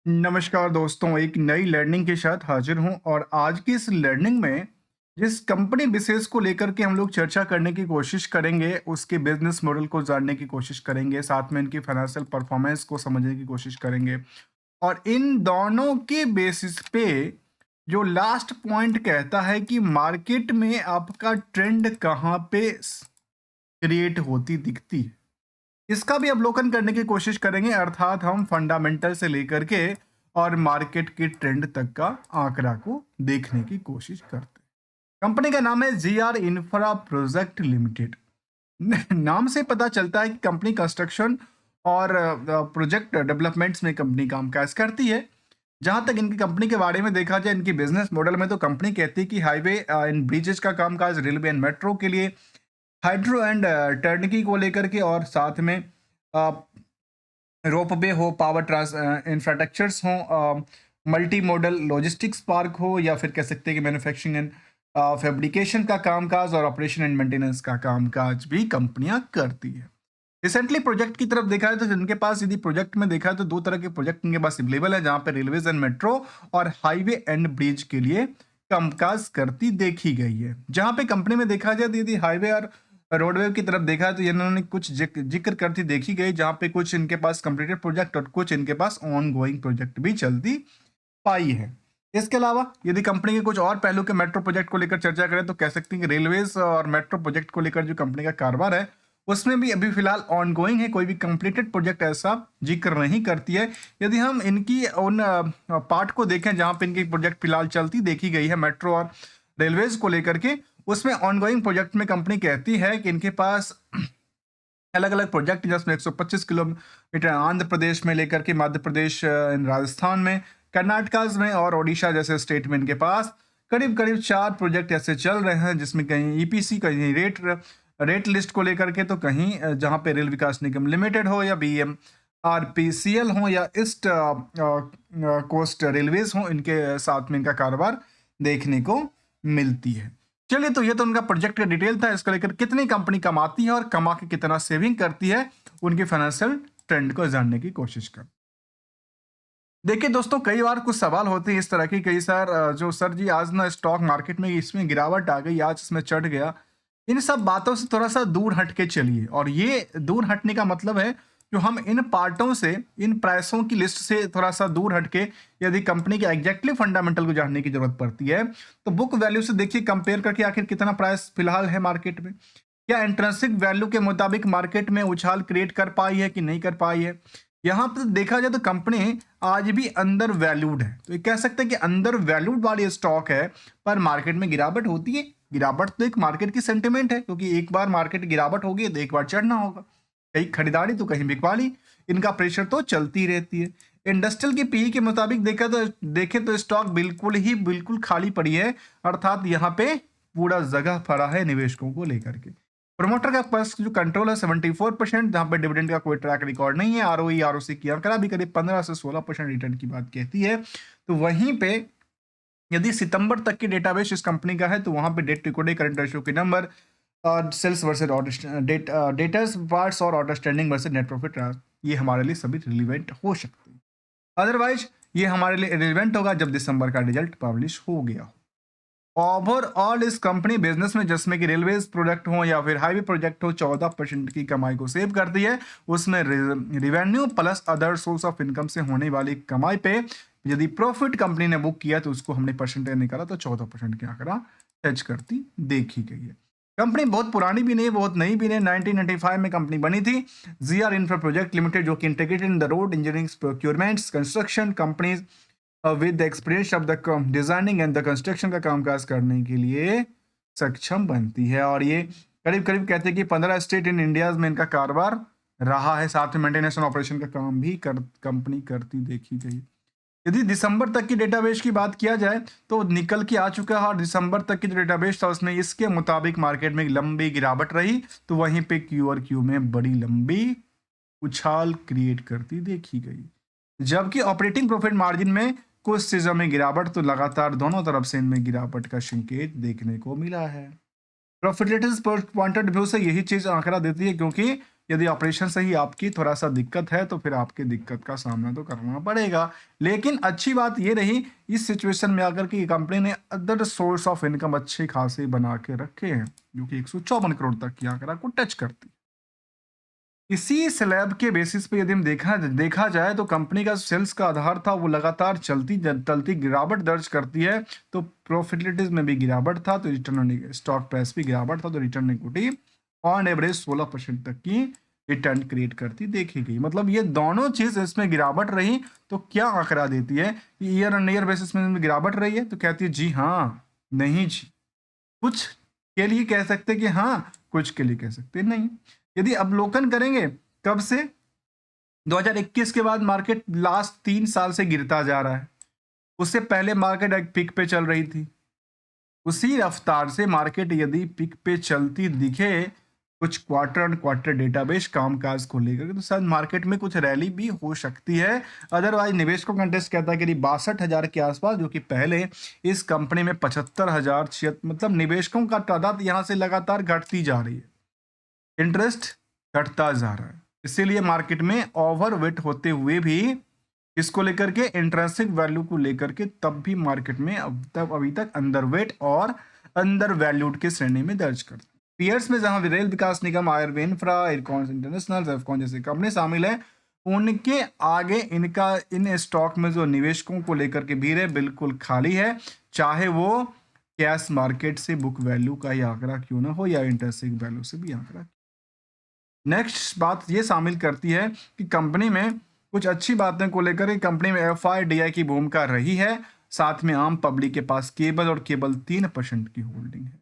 नमस्कार दोस्तों, एक नई लर्निंग के साथ हाजिर हूं और आज की इस लर्निंग में जिस कंपनी विशेष को लेकर के हम लोग चर्चा करने की कोशिश करेंगे, उसके बिजनेस मॉडल को जानने की कोशिश करेंगे, साथ में इनकी फाइनेंशियल परफॉर्मेंस को समझने की कोशिश करेंगे और इन दोनों के बेसिस पे जो लास्ट पॉइंट कहता है कि मार्केट में आपका ट्रेंड कहाँ पे क्रिएट होती दिखती है, इसका भी अवलोकन करने की कोशिश करेंगे। अर्थात हम फंडामेंटल से लेकर के और मार्केट के ट्रेंड तक का आंकड़ा को देखने की कोशिश करते हैं। कंपनी का नाम है जीआर इंफ्रा प्रोजेक्ट लिमिटेड। नाम से पता चलता है कि कंपनी कंस्ट्रक्शन और प्रोजेक्ट डेवलपमेंट्स में कंपनी कामकाज करती है। जहां तक इनकी कंपनी के बारे में देखा जाए, इनकी बिजनेस मॉडल में तो कंपनी कहती है कि हाईवे एंड ब्रिजेस का कामकाज, रेलवे एंड मेट्रो के लिए, हाइड्रो एंड टर्नकी को लेकर के, और साथ में रोपवे हो, पावर ट्रांस इंफ्रास्ट्रक्चर्स हो, मल्टी मॉडल लॉजिस्टिक्स पार्क हो, या फिर कह सकते हैं कि मैन्युफैक्चरिंग एंड फैब्रिकेशन का कामकाज और ऑपरेशन एंड मेंटेनेंस का कामकाज भी कंपनियां करती है। रिसेंटली प्रोजेक्ट की तरफ देखा है तो इनके पास, यदि प्रोजेक्ट में देखा है तो दो तरह के प्रोजेक्ट इनके पास अवेलेबल है, जहां पे रेलवेज एंड मेट्रो और हाईवे एंड ब्रिज के लिए कामकाज करती देखी गई है। जहां पे कंपनी में देखा जाए तो यदि हाईवे और रोडवे की तरफ देखा तो इन्होंने कुछ जिक्र करती देखी गई, जहां पे कुछ इनके पास कंप्लीटेड प्रोजेक्ट और कुछ इनके पास ऑन गोइंग प्रोजेक्ट भी चलती पाई है। इसके अलावा यदि कंपनी के कुछ और पहलू के मेट्रो प्रोजेक्ट को लेकर चर्चा करें तो कह सकते हैं कि रेलवेज और मेट्रो प्रोजेक्ट को लेकर जो कंपनी का कारोबार है, उसमें भी अभी फिलहाल ऑन गोइंग है, कोई भी कंप्लीटेड प्रोजेक्ट ऐसा जिक्र नहीं करती है। यदि हम इनकी उन पार्ट को देखें जहां पे इनकी प्रोजेक्ट फिलहाल चलती देखी गई है मेट्रो और रेलवेज को लेकर के, उसमें ऑनगोइंग प्रोजेक्ट में कंपनी कहती है कि इनके पास अलग अलग प्रोजेक्ट, जिसमें 125 किलोमीटर आंध्र प्रदेश में लेकर के मध्य प्रदेश, राजस्थान में, कर्नाटका में और ओडिशा जैसे स्टेट में इनके पास करीब करीब 4 प्रोजेक्ट ऐसे चल रहे हैं, जिसमें कहीं ईपीसी, कहीं रेट लिस्ट को लेकर के, तो कहीं जहां पे रेल विकास निगम लिमिटेड हो, या बीएम आरपीसीएल हो, या ईस्ट कोस्ट रेलवेज हो, इनके साथ में इनका कारोबार देखने को मिलती है। चलिए, तो ये तो उनका प्रोजेक्ट का डिटेल था। इसको लेकर कितनी कंपनी कमाती है और कमा के कितना सेविंग करती है, उनके फाइनेंशियल ट्रेंड को जानने की कोशिश कर। देखिए दोस्तों, कई बार कुछ सवाल होते हैं इस तरह की, कई सार जो सर जी आज ना स्टॉक मार्केट में इसमें गिरावट आ गई, आज इसमें चढ़ गया, इन सब बातों से थोड़ा सा दूर हट के चलिए। और ये दूर हटने का मतलब है, जो हम इन पार्टों से, इन प्राइसों की लिस्ट से थोड़ा सा दूर हट के यदि कंपनी के एग्जैक्टली फंडामेंटल को जानने की जरूरत पड़ती है, तो बुक वैल्यू से देखिए, कंपेयर करके आखिर कितना प्राइस फिलहाल है मार्केट में, क्या इंट्रिंसिक वैल्यू के मुताबिक मार्केट में उछाल क्रिएट कर पाई है कि नहीं कर पाई है। यहां पर देखा जाए तो कंपनी आज भी अंडर वैल्यूड है, तो ये कह सकते हैं कि अंडर वैल्यूड वाली स्टॉक है, पर मार्केट में गिरावट होती है। गिरावट तो एक मार्केट की सेंटिमेंट है, क्योंकि एक बार मार्केट गिरावट होगी तो एक बार चढ़ना होगा, कहीं खरीदारी तो कहीं बिकवाली, इनका प्रेशर तो चलती रहती है। इंडस्ट्रियल की पीई के मुताबिक देखें तो स्टॉक बिल्कुल खाली पड़ी है, अर्थात यहाँ पे पूरा जगह भरा है निवेशकों को लेकर के। प्रमोटर का पास जो कंट्रोल है 74%, जहां पे डिविडेंड का कोई ट्रैक रिकॉर्ड नहीं है। आरओई आरओसी की आंकड़ा भी करीब 15 से 16% रिटर्न की बात कहती है। तो वहीं पे यदि सितंबर तक की डेटाबेस इस कंपनी का है, तो वहां पे debt to equity, current ratio के number, sales versus order, debtors parts और order standing versus net profit, ये हमारे लिए सभी रिलेवेंट हो सकते हैं। अदरवाइज ये हमारे लिए रिलेवेंट होगा जब दिसंबर का रिजल्ट पब्लिश हो गया हो। ओवरऑल इस कंपनी बिजनेस में, जिसमें कि रेलवेज प्रोजेक्ट हो या फिर हाईवे प्रोजेक्ट हो, 14% की कमाई को सेव करती है। उसमें revenue plus other source of income से होने वाली कमाई पे यदि प्रॉफिट कंपनी ने बुक किया, तो उसको हमने परसेंटेज निकाला तो 14% की आंकड़ा टच करती देखी गई है। कंपनी बहुत पुरानी भी नहीं, बहुत नई भी नहीं, 1995 में कंपनी बनी थी। जीआर इंफ्रा प्रोजेक्ट लिमिटेड, जो कि integrated in the road engineering procurements construction companies with the experience of the designing and the construction का कामकाज करने के लिए सक्षम बनती है। और ये करीब करीब कहते हैं कि 15 स्टेट इन इंडिया में इनका कारोबार रहा है। साथ में मेंटेनेंस ऑपरेशन का काम भी कंपनी करती देखी गई। यदि दिसंबर तक की डेटाबेस की बात किया जाए तो निकल के आ चुका है, और दिसंबर तक की जो डेटाबेस था उसमें इसके मुताबिक मार्केट में लंबी गिरावट रही, तो वहीं पे क्यू और क्यू में बड़ी लंबी उछाल क्रिएट करती देखी गई। जबकि ऑपरेटिंग प्रॉफिट मार्जिन में कुछ चीजों में गिरावट, तो लगातार दोनों तरफ से इनमें गिरावट का संकेत देखने को मिला है। प्रॉफिटेबिलिटी पर पॉइंट ऑफ व्यू से यही चीज आंकड़ा देती है, क्योंकि यदि ऑपरेशन से ही आपकी थोड़ा सा दिक्कत है तो फिर आपकी दिक्कत का सामना तो करना पड़ेगा। लेकिन अच्छी बात ये रही इस सिचुएशन में आकर के कंपनी ने अदर सोर्स ऑफ इनकम अच्छे खासे बना के रखे हैं, जो कि 154 करोड़ तक की आंकड़ा को टच करती है। इसी स्लैब के बेसिस पे यदि हम देखा जाए तो कंपनी का सेल्स का आधार था वो लगातार चलती गिरावट दर्ज करती है। तो प्रॉफिटेबिलिटीज में भी गिरावट था, तो रिटर्न ऑन स्टॉक प्राइस भी गिरावट था, तो रिटर्न इक्विटी ऑन एवरेज 16% तक की रिटर्न क्रिएट करती देखी गई। मतलब ये दोनों चीज इसमें गिरावट रही तो क्या आंकड़ा देती है कि ईयर ऑन ईयर बेसिस में गिरावट रही है, तो कहती है जी हाँ, नहीं जी, कुछ के लिए कह सकते कि हाँ, कुछ के लिए कह सकते नहीं। यदि अवलोकन करेंगे कब से, 2021 के बाद मार्केट लास्ट 3 साल से गिरता जा रहा है। उससे पहले मार्केट एक पिक पे चल रही थी। उसी रफ्तार से मार्केट यदि पिक पे चलती दिखे कुछ क्वार्टर ऑन क्वार्टर डेटाबेस कामकाज को लेकर, तो शायद मार्केट में कुछ रैली भी हो सकती है। अदरवाइज निवेशकों का इंटरेस्ट कहता है कि 62,000 के आसपास, जो कि पहले इस कंपनी में 75,000 मतलब निवेशकों का तादाद यहाँ से लगातार घटती जा रही है, इंटरेस्ट घटता जा रहा है। इसीलिए मार्केट में ओवरवेट होते हुए भी इसको लेकर के इंट्रिंसिक वैल्यू को लेकर के तब भी मार्केट में अभी तक अंडरवेट और अंडर वैल्यूड के श्रेणी में दर्ज करते हैं। पीयर्स में जहां रेल विकास निगम, आयरवे इंफ्रा, एयरकॉन इंटरनेशनल, जेफकॉन जैसे कंपनी शामिल है, उनके आगे इन स्टॉक में जो निवेशकों को लेकर के भीड़ है बिल्कुल खाली है, चाहे वो कैश मार्केट से बुक वैल्यू का ही आंकड़ा क्यों ना हो या इंट्रिंसिक वैल्यू से भी आंकड़ा। नेक्स्ट बात ये शामिल करती है कि कंपनी में कुछ अच्छी बातें को लेकर कंपनी में एफआईडीआई की भूमिका रही है, साथ में आम पब्लिक के पास केवल 3% की होल्डिंग है।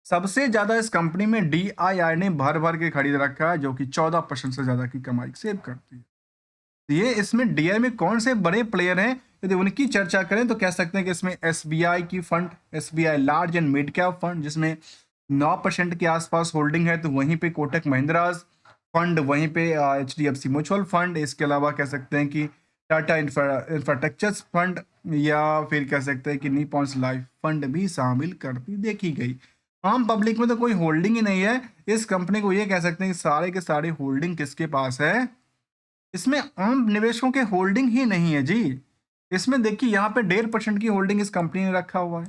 सबसे ज्यादा इस कंपनी में डीआईआई ने भर भर के खरीद रखा है, जो कि 14% से ज्यादा की कमाई सेव करती है। तो ये इसमें डीआई में कौन से बड़े प्लेयर हैं, यदि उनकी चर्चा करें तो कह सकते हैं कि इसमें एसबीआई की fund, SBI large and mid cap fund, जिसमें 9% के आसपास होल्डिंग है, तो वहीं पे कोटक महिंद्रा फंड, वहीं पे एचडीएफसी म्यूचुअल फंड, इसके अलावा कह सकते हैं कि टाटा इंफ्रास्ट्रक्चर फंड, या फिर कह सकते हैं कि निपॉन्स लाइफ फंड भी शामिल करती देखी गई। आम पब्लिक में तो कोई होल्डिंग ही नहीं है इस कंपनी को, ये कह सकते हैं कि सारे के सारे होल्डिंग किसके पास है, इसमें आम निवेशकों के होल्डिंग ही नहीं है जी। इसमें देखिए यहाँ पे 1.5% की होल्डिंग इस कंपनी ने रखा हुआ है,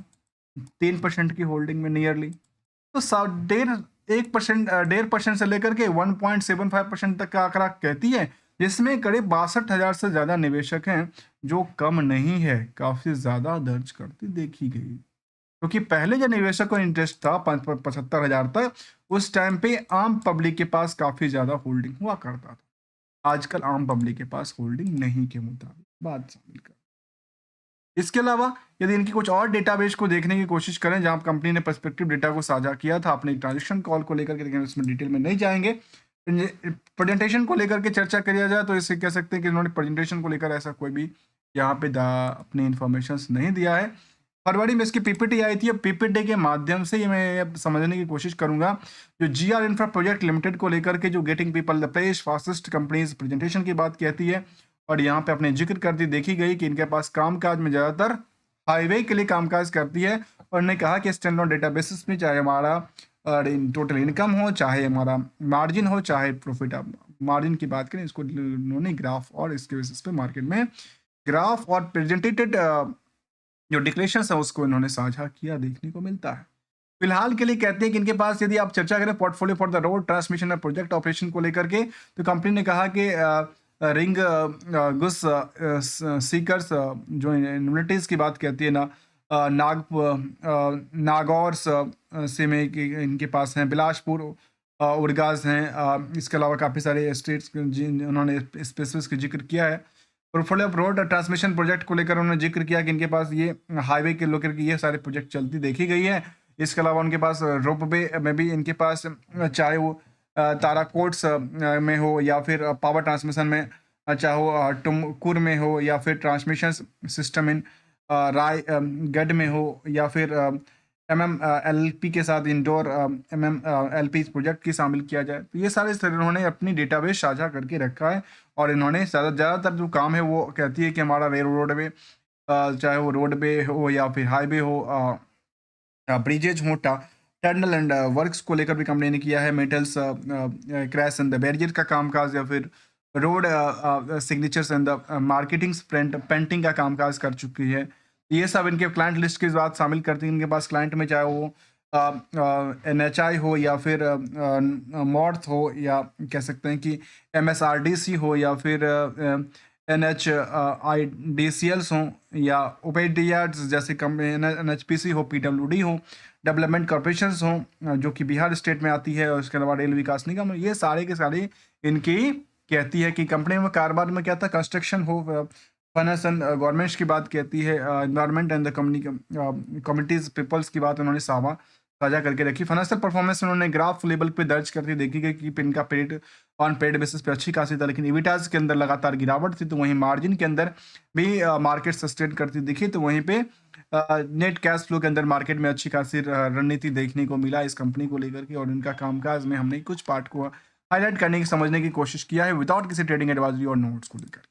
3% की होल्डिंग में नियरली, तो 1.5% से लेकर के 1.75% तक का आंकड़ा कहती है, जिसमें करीब 62,000 से ज्यादा निवेशक हैं, जो कम नहीं है, काफी ज्यादा दर्ज करती देखी गई। क्योंकि पहले जो निवेशक को इंटरेस्ट था 75,000 तक, उस टाइम पे आम पब्लिक के पास काफी ज्यादा होल्डिंग हुआ करता था। आजकल आम पब्लिक के पास होल्डिंग नहीं के मुताबिक बात शामिल कर। इसके अलावा यदि इनकी कुछ और डेटाबेस को देखने की कोशिश करें, जहां कंपनी ने पर्सपेक्टिव डेटा को साझा किया था अपनी ट्रांजेक्शन कॉल को लेकर के, लेकिन इसमें डिटेल में नहीं जाएंगे। प्रेजेंटेशन को लेकर के चर्चा किया जाए तो इसे कह सकते हैं कि इन्होंने प्रेजेंटेशन को लेकर ऐसा कोई भी यहाँ पे अपनी इंफॉर्मेशन नहीं दिया है। फरवरी में इसकी पीपीटी आई थी। अब पीपीटी के माध्यम से ये मैं समझने की कोशिश करूंगा, जो जीआर इंफ्रा प्रोजेक्ट लिमिटेड को लेकर के जो getting people the place fastest companies presentation की बात कहती है, और यहाँ पे अपने जिक्र करती देखी गई कि इनके पास कामकाज में ज़्यादातर हाईवे के लिए कामकाज करती है, और ने कहा कि स्टैंडर्ड डेटा बेसिस में चाहे हमारा टोटल इनकम हो, चाहे हमारा मार्जिन हो, चाहे प्रॉफिट मार्जिन की बात करें, इसको उन्होंने ग्राफ और इसके बेसिस पे मार्केट में ग्राफ और प्रेजेंटेटेड जो डिक्लेरेशन है उसको इन्होंने साझा किया देखने को मिलता है। फिलहाल के लिए कहते हैं कि इनके पास यदि आप चर्चा करें portfolio for the road transmission और प्रोजेक्ट ऑपरेशन को लेकर के, तो कंपनी ने कहा कि रिंग गुस सीकर्स जो यूनिटीज़ की बात कहती है ना, नागौर से में इनके पास हैं, बिलासपुर उर्गाज हैं, इसके अलावा काफ़ी सारे स्टेट्स उन्होंने स्पेसिफिक का जिक्र किया है। Portfolio of road transmission project को लेकर उन्होंने जिक्र किया कि इनके पास ये हाईवे के लेकर के ये सारे प्रोजेक्ट चलती देखी गई है। इसके अलावा उनके पास रोपवे में भी इनके पास, चाहे वो ताराकोट्स में हो या फिर पावर ट्रांसमिशन में, चाहे वो टुमकुर में हो या फिर ट्रांसमिशन सिस्टम इन रायगढ़ में हो, या फिर MMLP के साथ इंडोर MMLP प्रोजेक्ट की शामिल किया जाए, तो ये सारे इन्होंने अपनी डेटाबेस साझा करके रखा है। और इन्होंने ज़्यादातर जो काम है वो कहती है कि हमारा रेल रोडवे, चाहे वो रोडवे हो या फिर हाईवे हो, ब्रिजेज हो, कैंडल एंड वर्क्स को लेकर भी कंपनी ने किया है। Metals crash and the barrier का कामकाज, या फिर road signatures and the marketing painting का कामकाज कर चुकी है। ये सब इनके क्लाइंट लिस्ट की बात शामिल करती है। इनके पास क्लाइंट में चाहे वो NHI हो, या फिर मॉर्थ हो, या कह सकते हैं कि MSRDC हो, या फिर NHIDCLs हों, या ओपेडियार्ड्स जैसे कंपनी NHPC हो, PWD हो, डेवलपमेंट कॉर्पोरेशंस हों जो कि बिहार स्टेट में आती है, और उसके अलावा रेल विकास निगम, ये सारे के सारे इनकी कहती है कि कंपनी में कारोबार में क्या था, कंस्ट्रक्शन हो, फाइनेंस एंड गवर्नमेंट्स की बात कहती है, environment and the communities peoples की बात उन्होंने साझा करके रखी। फाइनेंशियल परफॉर्मेंस उन्होंने ग्राफ लेवल पे दर्ज करती देखी गई कि इनका पेड ऑन पेड बेसिस पे अच्छी खासी था, लेकिन इबिटाज के अंदर लगातार गिरावट थी। तो वहीं मार्जिन के अंदर भी मार्केट सस्टेन करती दिखी। तो वहीं पे नेट कैश फ्लो के अंदर मार्केट में अच्छी खासी रणनीति देखने को मिला इस कंपनी को लेकर के, और इनका कामकाज में हमने कुछ पार्ट को हाईलाइट करने की समझने की कोशिश किया है विदाउट किसी ट्रेडिंग एडवाइजरी और नोट्स को लेकर।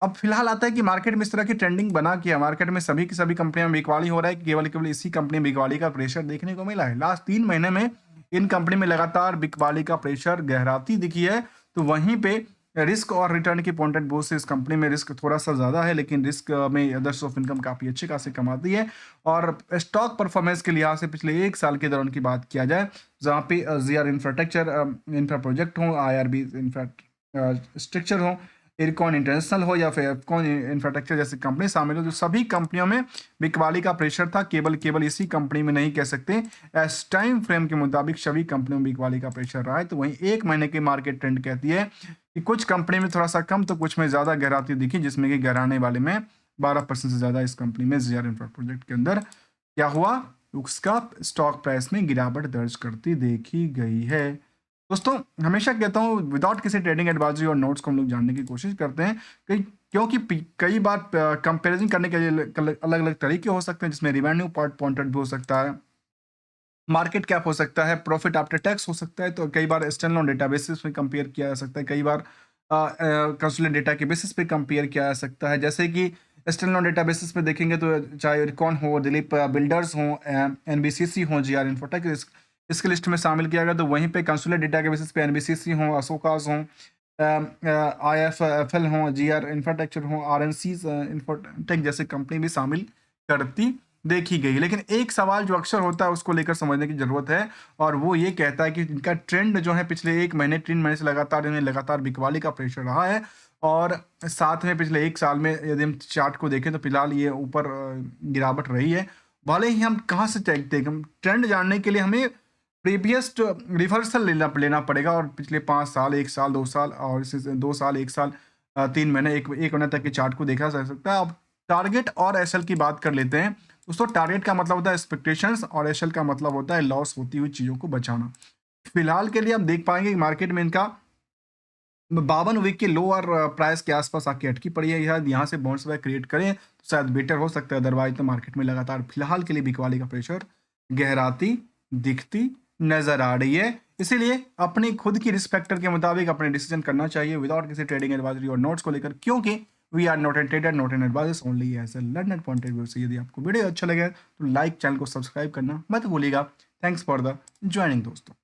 अब फिलहाल आता है कि मार्केट में इस तरह की ट्रेंडिंग बना किया, मार्केट में सभी की सभी कंपनियां बिकवाली हो रहा है कि केवल केवल इसी कंपनी में बिकवाली का प्रेशर देखने को मिला है। लास्ट 3 महीने में इन कंपनी में लगातार बिकवाली का प्रेशर गहराती दिखी है। तो वहीं पे रिस्क और रिटर्न के पॉइंट ऑफ व्यू से इस कंपनी में रिस्क थोड़ा सा ज़्यादा है, लेकिन रिस्क में अदर्स ऑफ इनकम काफ़ी अच्छे खासे कमाती है। और स्टॉक परफॉर्मेंस के लिहाज से पिछले 1 साल के दौरान की बात किया जाए, जहाँ पे ZR इंफ्रास्ट्रक्चर इंफ्रा प्रोजेक्ट हो, IRB इंफ्रास्ट्रक्चर हो, इरकॉन इंटरनेशनल हो, या फिर एफकॉन इंफ्रास्ट्रक्चर जैसी कंपनी शामिल हो, जो सभी कंपनियों में बिकवाली का प्रेशर था। केवल इसी कंपनी में नहीं कह सकते, एस टाइम फ्रेम के मुताबिक सभी कंपनियों में बिकवाली का प्रेशर रहा है। तो वहीं 1 महीने की मार्केट ट्रेंड कहती है कि कुछ कंपनी में थोड़ा सा कम, तो कुछ में ज़्यादा गहराती दिखी, जिसमें कि गहराने वाले में 12% से ज़्यादा इस कंपनी में ZR इंफ्रा प्रोजेक्ट के अंदर क्या हुआ, उसका स्टॉक प्राइस में गिरावट दर्ज करती देखी गई है। दोस्तों, हमेशा कहता हूँ विदाउट किसी ट्रेडिंग एडवाइजरी और नोट्स को हम लोग जानने की कोशिश करते हैं, क्योंकि कई बार कंपैरिजन करने के लिए अलग अलग तरीके हो सकते हैं, जिसमें रिवेन्यू पॉइंट हो सकता है, मार्केट कैप हो सकता है, प्रॉफिट आफ्टर टैक्स हो सकता है। तो कई बार स्टैंडअलोन डेटा बेसिस पे कंपेयर किया जा सकता है, कई बार कंसोलिडेटेड डेटा के बेसिस पे कंपेयर किया जा सकता है। जैसे कि स्टैंडअलोन डेटा बेसिस पे देखेंगे तो चाहे इरकॉन हो, दिलीप बिल्डर्स हो, NBCC हो, GR इन्फोटेक इसके लिस्ट में शामिल किया गया। तो वहीं पे कंसोलिडेटेड डेटा के बेसिस पे NBCC हो, अशोकास हो, IFFL हो, GR इंफ्रास्ट्रक्चर हो, RNC इन्फोटेक जैसे कंपनी भी शामिल करती देखी गई। लेकिन एक सवाल जो अक्सर होता है उसको लेकर समझने की ज़रूरत है, और वो ये कहता है कि इनका ट्रेंड जो है पिछले 1 महीने 3 महीने से लगातार बिकवाली का प्रेशर रहा है, और साथ में पिछले 1 साल में यदि हम चार्ट को देखें तो फिलहाल ये ऊपर गिरावट रही है। भले ही हम कहाँ से देखते हैं, हम ट्रेंड जानने के लिए हमें प्रीवियस रिवर्सल लेना पड़ेगा, और पिछले 5 साल, 1 साल, 2 साल, और इससे 2 साल, 1 साल, 3 महीने, 1 महीने तक के चार्ट को देखा जा सकता है। अब टारगेट और एसएल की बात कर लेते हैं। दोस्तों, टारगेट का मतलब होता है एक्सपेक्टेशंस, और एसएल का मतलब होता है लॉस होती हुई चीज़ों को बचाना। फिलहाल के लिए आप देख पाएंगे कि मार्केट में इनका 52 वीक के लो और प्राइस के आसपास आके अटकी पड़ी है। शायद यहाँ से बाउंस बैक क्रिएट करें तो शायद बेटर हो सकता है, अदरवाइज तो मार्केट में लगातार फिलहाल के लिए बिकवाली का प्रेशर गहराती दिखती नजर आ रही है। इसीलिए अपनी खुद की रिस्क फैक्टर के मुताबिक अपने डिसीजन करना चाहिए विदाउट किसी ट्रेडिंग एडवाइजरी और नोट्स को लेकर, क्योंकि we are not an trader, not an advisers, only as a learner point of view से। यदि आपको वीडियो अच्छा लगे तो लाइक, चैनल को सब्सक्राइब करना मत भूलिएगा। थैंक्स फॉर द ज्वाइनिंग दोस्तों।